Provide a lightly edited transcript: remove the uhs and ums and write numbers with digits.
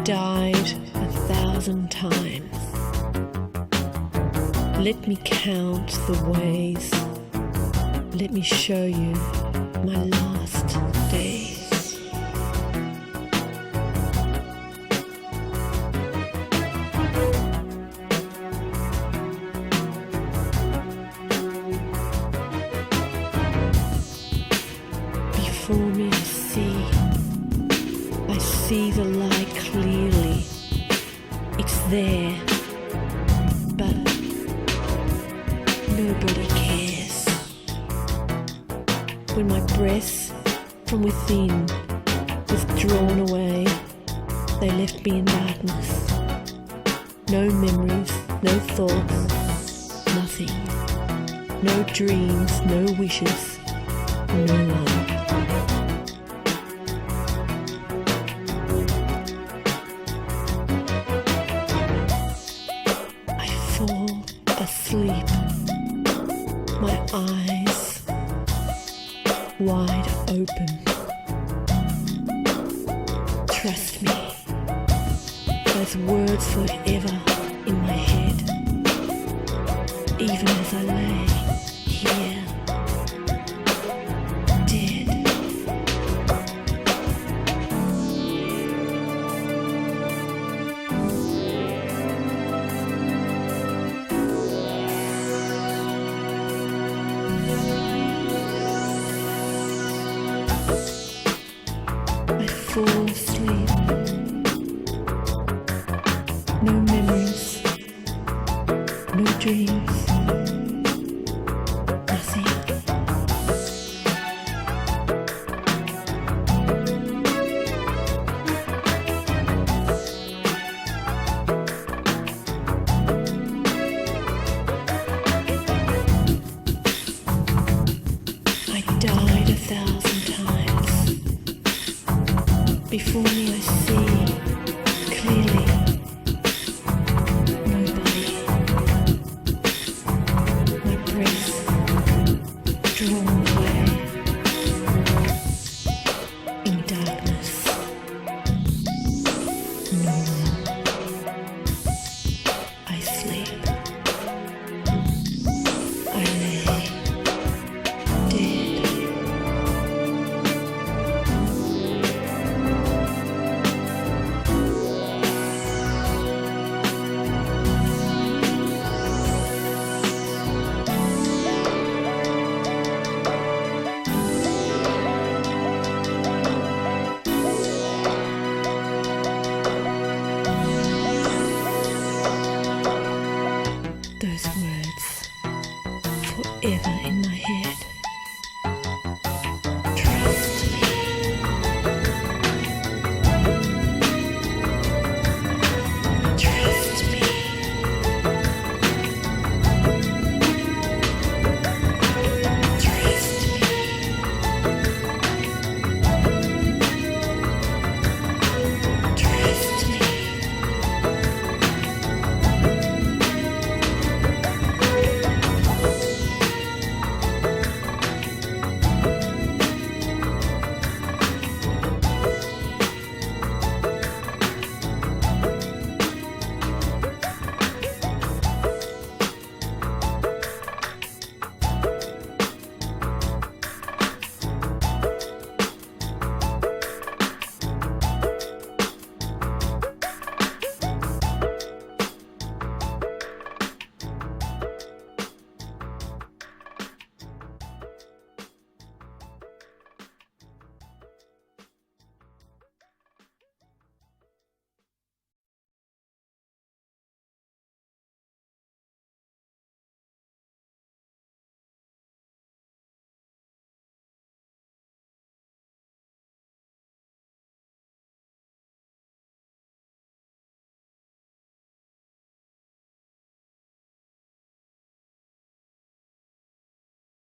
died 1,000 times. Let me count the ways. Let me show you my last days. Before me I see the light clearly. It's there, but nobody cares. When my breath from within was drawn away, they left me in darkness. No memories, no thoughts, nothing. No dreams, no wishes, no one. Fall asleep, my eyes wide open. Trust me, those words forever in my head, even as I lay here, dead. I fall asleep. No memories, no dreams.